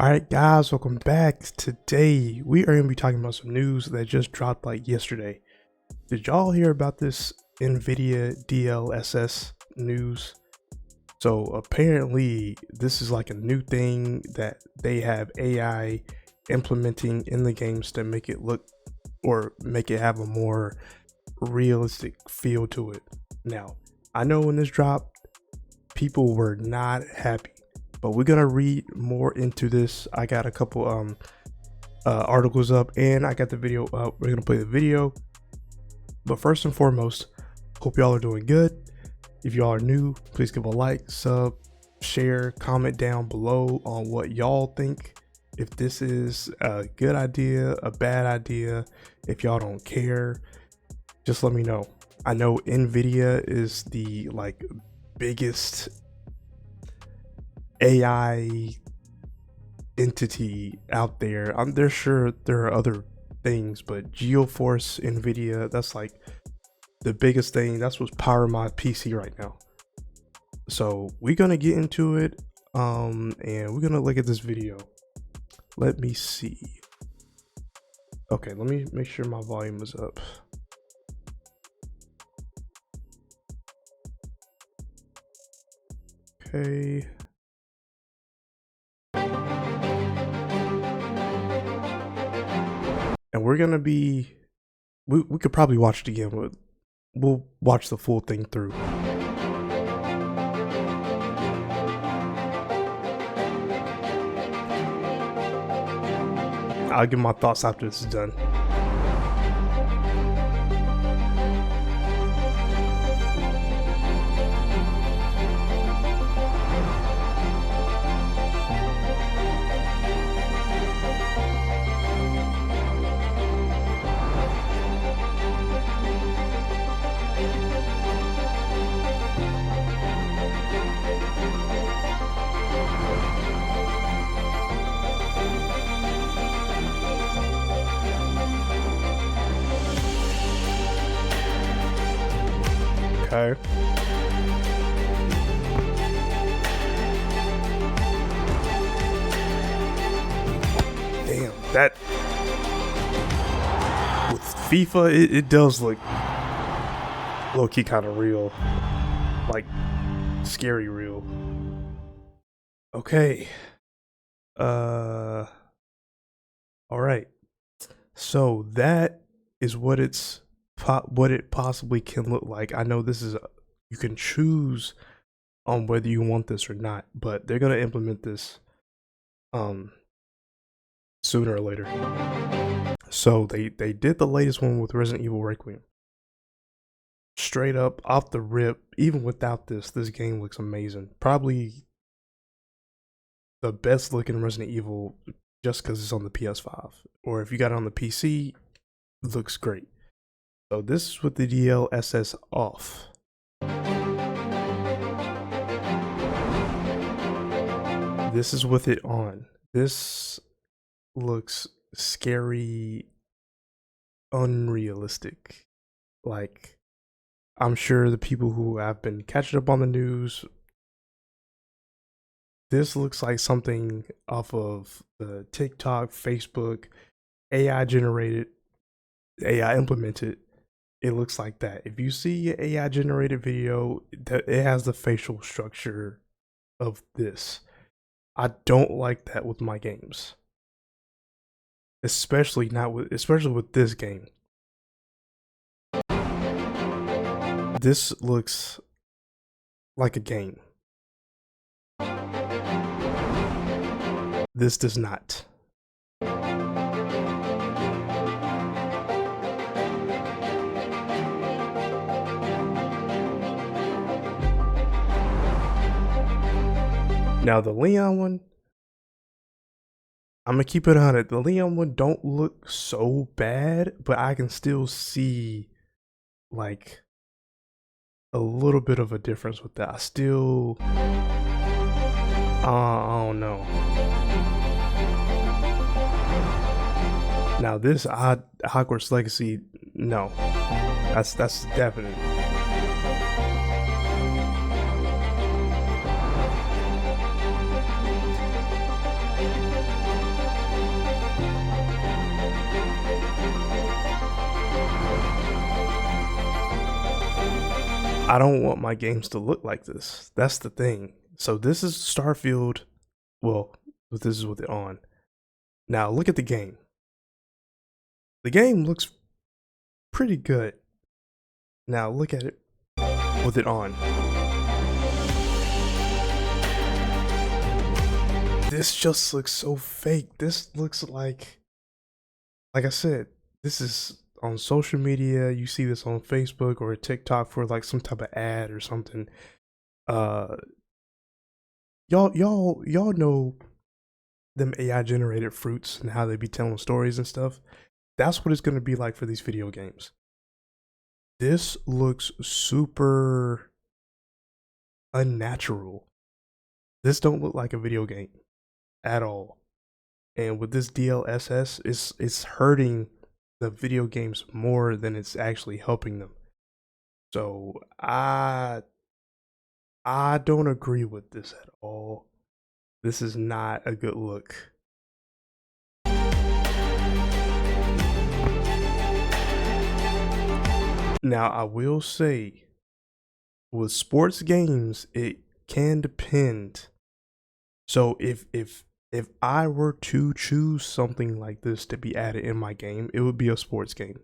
All right, guys, welcome back. Today we are going to be talking about some news that just dropped like yesterday. Did y'all hear about this Nvidia DLSS news? So apparently this is like a new thing that they have AI implementing in the games to make it look or make it have a more realistic feel to it. Now, I know when this dropped, people were not happy, but we're gonna read more into this. I got a couple articles up and I got the video up. We're gonna play the video, but first and foremost, hope y'all are doing good. If y'all are new, please give a like, sub, share, comment down below on what y'all think. If this is a good idea, a bad idea, if y'all don't care, just let me know. I know Nvidia is the biggest AI entity out there. They're sure there are other things, but GeoForce, Nvidia, that's like the biggest thing. That's what's powering my PC right now. So we're gonna get into it, and we're gonna look at this video. Let me see. Okay, let me make sure my volume is up. Okay. And we're gonna be, we could probably watch it again, but we'll watch the full thing through. I'll give my thoughts after this is done. Okay. Damn, that with FIFA, it does look low-key kind of real, like scary real. Okay. All right. So that is what it possibly can look like. I know this is you can choose on whether you want this or not, but they're gonna implement this sooner or later. So they did the latest one with Resident Evil Requiem. Straight up off the rip, even without this game looks amazing. Probably the best looking Resident Evil just because it's on the PS5, or if you got it on the PC, it looks great. So this is with the DLSS off. This is with it on. This looks scary, unrealistic. Like, I'm sure the people who have been catching up on the news, this looks like something off of the TikTok, Facebook, AI generated, AI implemented. It looks like that. If you see an AI generated video, it has the facial structure of this. I don't like that with my games, especially with this game. This looks like a game. This does not. Now the Leon one, I'm gonna keep it 100. The Leon one don't look so bad, but I can still see like a little bit of a difference with that. I still, I don't know. Now this Hogwarts Legacy, no, that's definite. I don't want my games to look like this. That's the thing. So this is Starfield. Well, this is with it on. Now look at the game. The game looks pretty good. Now look at it with it on. This just looks so fake. This looks like I said, this is on social media. You see this on Facebook or TikTok for like some type of ad or something. Y'all know them AI generated fruits and how they be telling stories and stuff. That's what it's gonna be like for these video games. This looks super unnatural. This don't look like a video game at all. And with this DLSS, it's hurting the video games more than it's actually helping them. So I don't agree with this at all. This is not a good look. Now I will say, with sports games, it can depend. So if I were to choose something like this to be added in my game, it would be a sports game,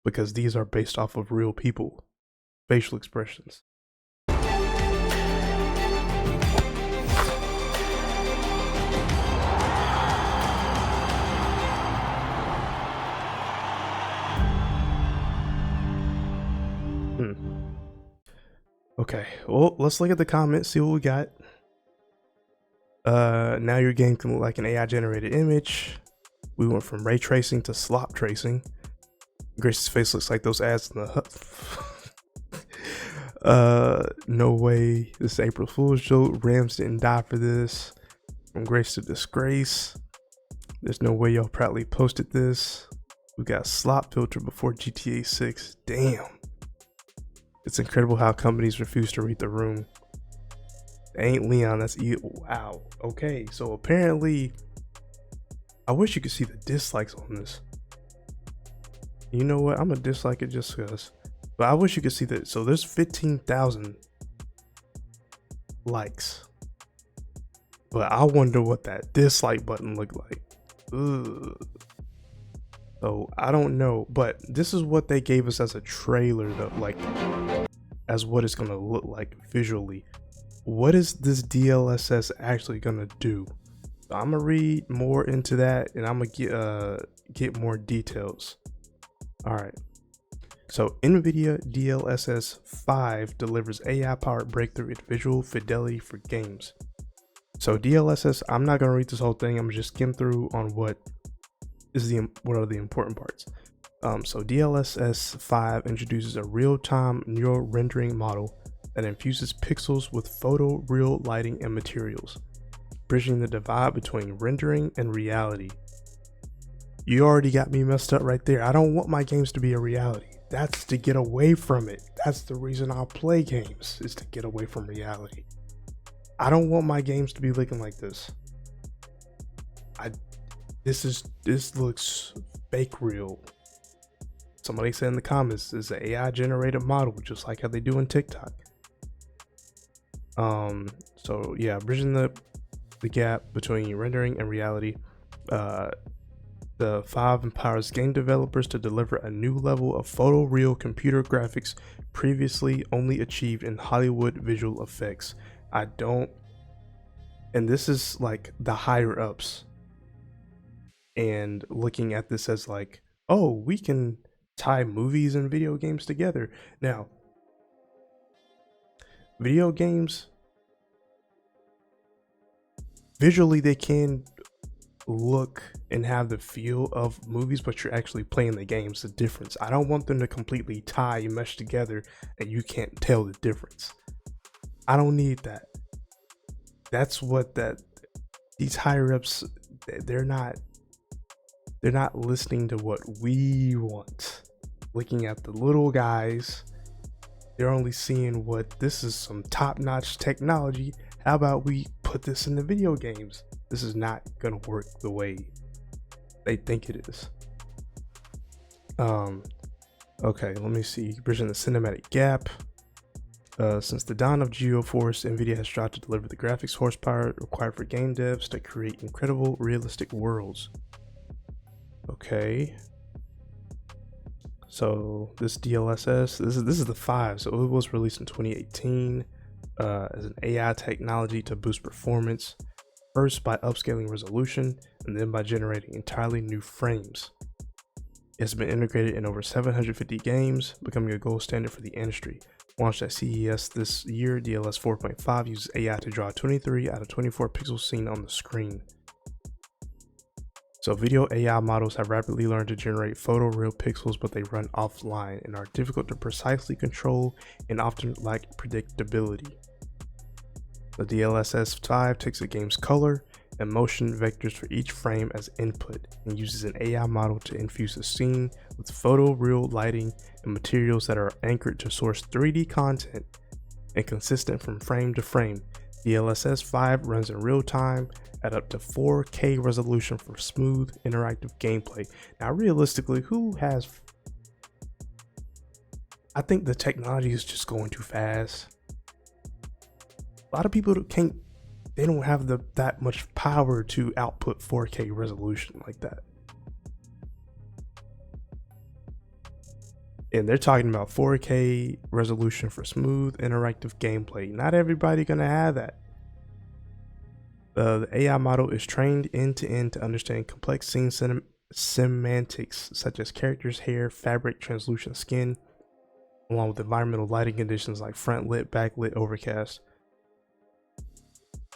because these are based off of real people, facial expressions. Okay, well, let's look at the comments, see what we got. Now your game can look like an AI generated image. We went from ray tracing to slop tracing. Grace's face looks like those ads in the no way. This is April Fool's joke. Rams didn't die for this. From grace to disgrace. There's no way y'all proudly posted this. We got slop filter before GTA 6. Damn. It's incredible how companies refuse to read the room. Ain't Leon, that's wow. Okay, so apparently, I wish you could see the dislikes on this. You know what? I'm gonna dislike it just because. But I wish you could see that. So there's 15,000 likes. But I wonder what that dislike button looked like. Ugh. So I don't know. But this is what they gave us as a trailer, though. Like, as what it's gonna look like visually. What is this DLSS actually gonna do? So I'm gonna read more into that, and I'm gonna get more details. All right. So Nvidia DLSS 5 delivers AI-powered breakthrough in visual fidelity for games. So DLSS, I'm not gonna read this whole thing. I'm gonna just skim through on what are the important parts. So DLSS 5 introduces a real-time neural rendering model that infuses pixels with photoreal lighting and materials, bridging the divide between rendering and reality. You already got me messed up right there. I don't want my games to be a reality. That's to get away from it. That's the reason I'll play games, is to get away from reality. I don't want my games to be looking like this. This looks fake real. Somebody said in the comments, this is an AI generated model, just like how they do in TikTok. So yeah, bridging the gap between rendering and reality. The 5 empowers game developers to deliver a new level of photoreal computer graphics previously only achieved in Hollywood visual effects. And this is like the higher ups, and looking at this as like, oh, we can tie movies and video games together. Now, video games, visually they can look and have the feel of movies, but you're actually playing the games. The difference. I don't want them to completely tie and mesh together and you can't tell the difference. I don't need that. That's what these higher ups, they're not listening to what we want. Looking at the little guys, they're only seeing what this is some top-notch technology. How about we put this in the video games? This is not gonna work the way they think it is. Okay, let me see. Bridging the cinematic gap. Since the dawn of GeoForce, Nvidia has tried to deliver the graphics horsepower required for game devs to create incredible, realistic worlds. Okay. So this DLSS, this is the 5. So it was released in 2018 as an AI technology to boost performance, first by upscaling resolution and then by generating entirely new frames. It's been integrated in over 750 games, becoming a gold standard for the industry. Launched at CES this year, DLSS 4.5 uses AI to draw 23 out of 24 pixels seen on the screen. So video AI models have rapidly learned to generate photoreal pixels, but they run offline and are difficult to precisely control and often lack predictability. The DLSS 5 takes a game's color and motion vectors for each frame as input and uses an AI model to infuse the scene with photoreal lighting and materials that are anchored to source 3D content and consistent from frame to frame. DLSS 5 runs in real time at up to 4K resolution for smooth interactive gameplay. Now realistically, I think the technology is just going too fast. A lot of people they don't have that much power to output 4K resolution like that. And they're talking about 4K resolution for smooth interactive gameplay. Not everybody gonna have that. The AI model is trained end to end to understand complex scene semantics such as characters, hair, fabric, translucent skin, along with environmental lighting conditions like front lit, backlit, overcast.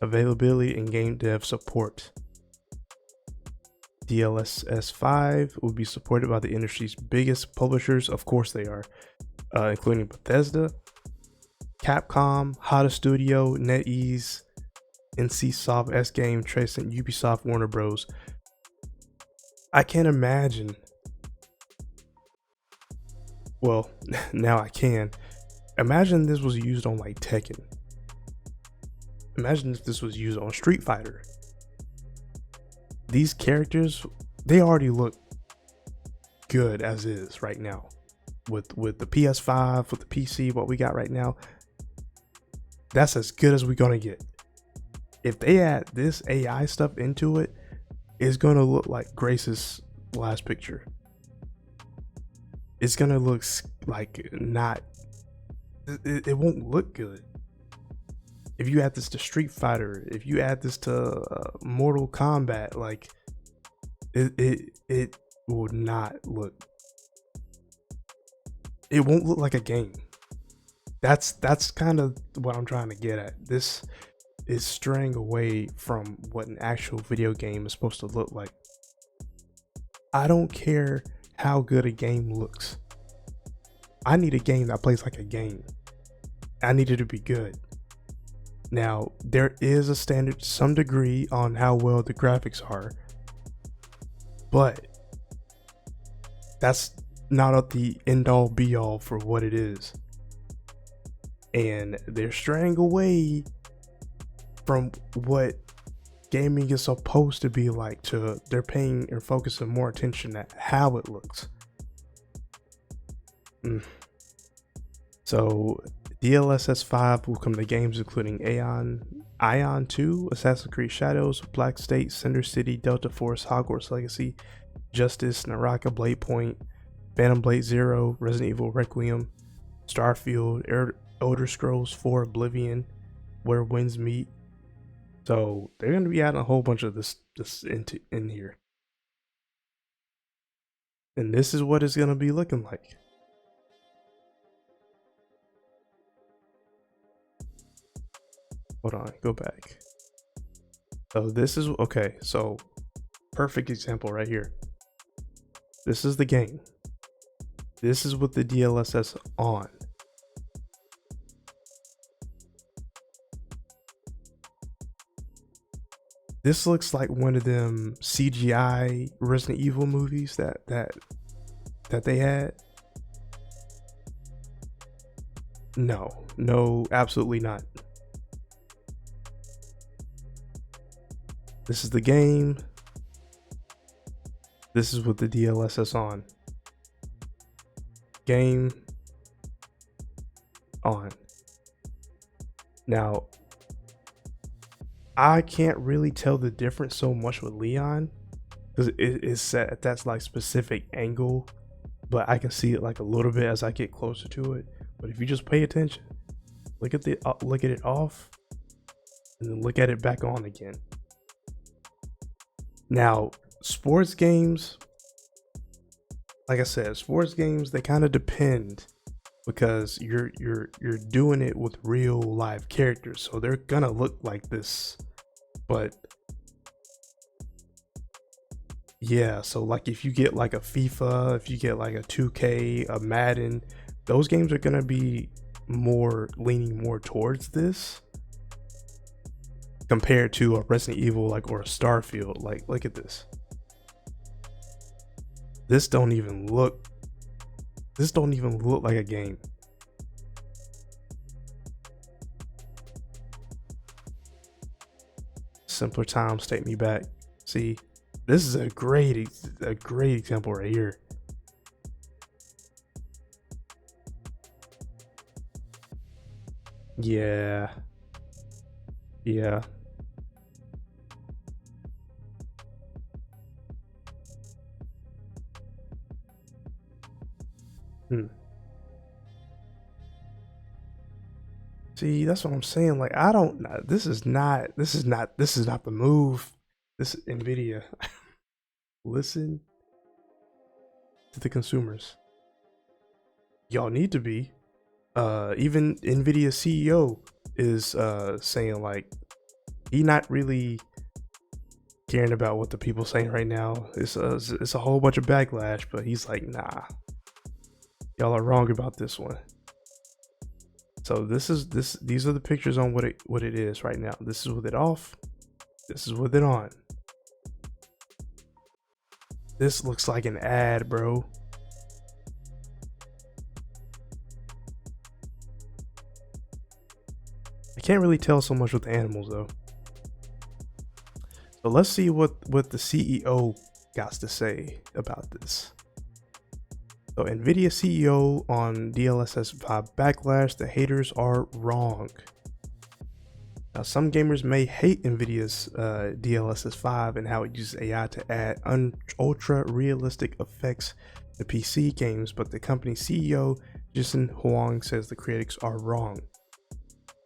Availability and game dev support. DLSS 5 will be supported by the industry's biggest publishers, of course they are, including Bethesda, Capcom, Hada Studio, NetEase, NCSoft, S-Game, Tracent, Ubisoft, Warner Bros. I can't imagine. Well, now I can. Imagine this was used on like Tekken. Imagine if this was used on Street Fighter. These characters, they already look good as is right now. With the PS5, with the PC, what we got right now, that's as good as we're gonna get. If they add this AI stuff into it, it's gonna look like Grace's last picture. It's gonna look like it won't look good. If you add this to Street Fighter, if you add this to Mortal Kombat, like it will not look. It won't look like a game. That's kind of what I'm trying to get at. This is straying away from what an actual video game is supposed to look like. I don't care how good a game looks. I need a game that plays like a game. I need it to be good. Now, there is a standard to some degree on how well the graphics are, but that's not the end all be all for what it is. And they're straying away from what gaming is supposed to be like to they're paying and focusing more attention at how it looks. So DLSS 5 will come to games including Ion 2, Assassin's Creed Shadows, Black State, Cinder City, Delta Force, Hogwarts Legacy, Justice, Naraka, Blade Point, Phantom Blade Zero, Resident Evil Requiem, Starfield, Elder Scrolls 4 Oblivion, Where Winds Meet. So they're going to be adding a whole bunch of this in here. And this is what it's going to be looking like. Hold on, go back. So this is, okay, so perfect example right here. This is the game. This is with the DLSS on. This looks like one of them CGI Resident Evil movies that they had. No, absolutely not. This is the game. This is with the DLSS on. Game on. Now, I can't really tell the difference so much with Leon because it's set at that's like specific angle, but I can see it like a little bit as I get closer to it. But if you just pay attention, look at it off, and then look at it back on again. Now, sports games, like I said, sports games, they kind of depend because you're doing it with real live characters, so they're gonna look like this. But yeah, so like if you get like a FIFA, if you get like a 2K, a Madden, those games are gonna be more leaning more towards this compared to a Resident Evil like or a Starfield. Like look at this. This don't even look like a game. Simpler times take me back. See, this is a great example right here. Yeah. Yeah. See, that's what I'm saying. Like, I don't. This is not the move. This Nvidia. Listen to the consumers. Y'all need to be. Even Nvidia CEO is saying like he not really caring about what the people saying right now. It's a whole bunch of backlash, but he's like, nah, y'all are wrong about this one. So these are the pictures on what it is right now. This is with it off. This is with it on. This looks like an ad, bro. I can't really tell so much with the animals though. So let's see what the CEO got to say about this. So Nvidia CEO on DLSS 5 backlash, the haters are wrong. Now some gamers may hate Nvidia's DLSS 5 and how it uses AI to add ultra realistic effects to PC games, but the company's CEO Jason Huang says the critics are wrong.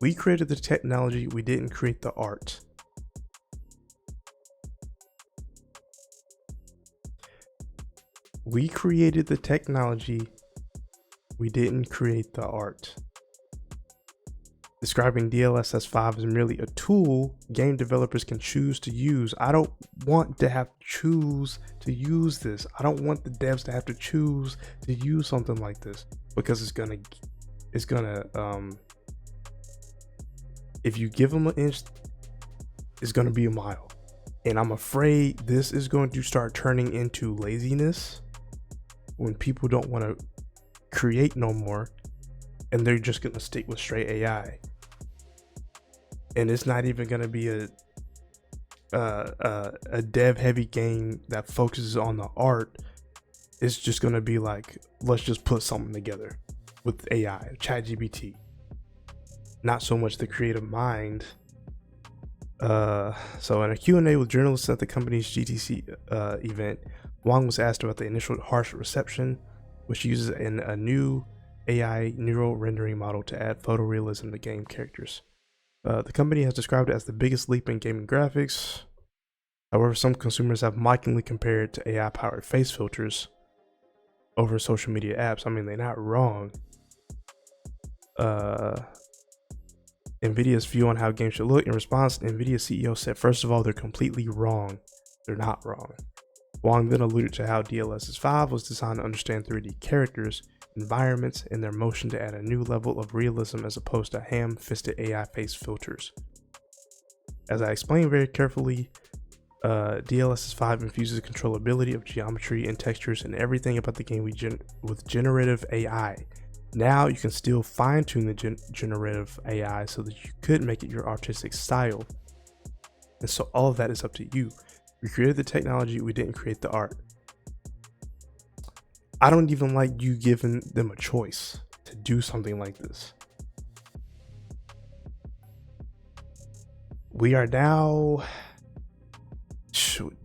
We created the technology, we didn't create the art. We created the technology, we didn't create the art. Describing DLSS 5 as merely a tool game developers can choose to use. I don't want to have to choose to use this. I don't want the devs to have to choose to use something like this because it's gonna if you give them an inch, it's gonna be a mile. And I'm afraid this is going to start turning into laziness when people don't want to create no more and they're just gonna stick with straight AI. And it's not even gonna be a dev heavy game that focuses on the art. It's just gonna be like, let's just put something together with AI, ChatGPT. Not so much the creative mind. So in a Q&A with journalists at the company's GTC event, Wang was asked about the initial harsh reception, which uses a new AI neural rendering model to add photorealism to game characters. The company has described it as the biggest leap in gaming graphics. However, some consumers have mockingly compared it to AI-powered face filters over social media apps. I mean, they're not wrong. Nvidia's view on how games should look. In response, Nvidia CEO said, first of all, they're completely wrong. They're not wrong. Wang then alluded to how DLSS 5 was designed to understand 3D characters, environments, and their motion to add a new level of realism as opposed to ham-fisted AI face filters. As I explained very carefully, DLSS 5 infuses the controllability of geometry and textures and everything about the game with generative AI. Now you can still fine-tune the generative AI so that you could make it your artistic style. And so all of that is up to you. We created the technology, we didn't create the art. I don't even like you giving them a choice to do something like this. we are now.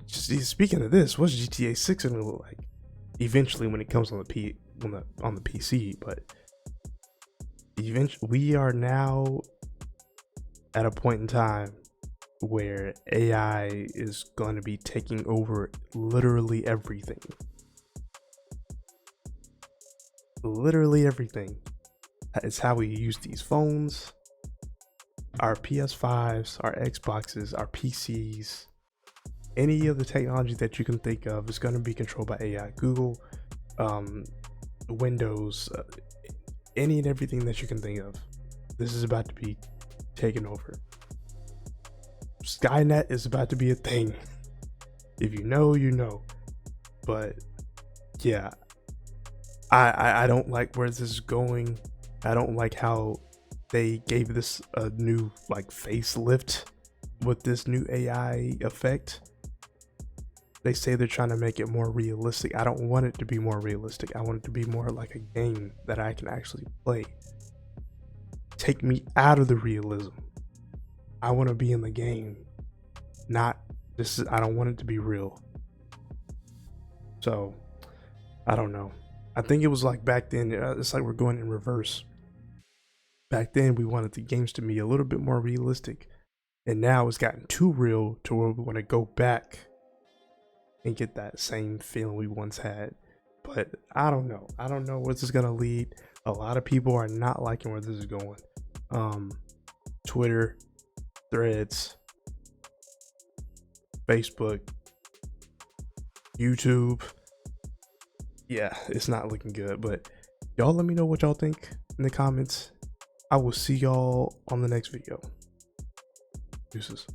Speaking of this, what's GTA 6 gonna look like? Eventually, when it comes on the PC, but eventually, we are now at a point in time where AI is going to be taking over literally everything. Literally everything. It's how we use these phones, our PS5s, our Xboxes, our PCs. Any of the technology that you can think of is going to be controlled by AI. Google, Windows, any and everything that you can think of. This is about to be taken over. Skynet is about to be a thing. If you know, you know. But yeah, I don't like where this is going. I don't like how they gave this a new like facelift with this new AI effect. They say they're trying to make it more realistic. I don't want it to be more realistic. I want it to be more like a game that I can actually play. Take me out of the realism. I want to be in the game, not this. I don't want it to be real. So I don't know. I think it was like back then. It's like we're going in reverse. Back then, we wanted the games to be a little bit more realistic, and now it's gotten too real to where we want to go back and get that same feeling we once had. But I don't know. I don't know where this is gonna lead. A lot of people are not liking where this is going. Twitter, Threads, Facebook, YouTube. Yeah, it's not looking good. But y'all let me know what y'all think in the comments. I will see y'all on the next video. Deuces.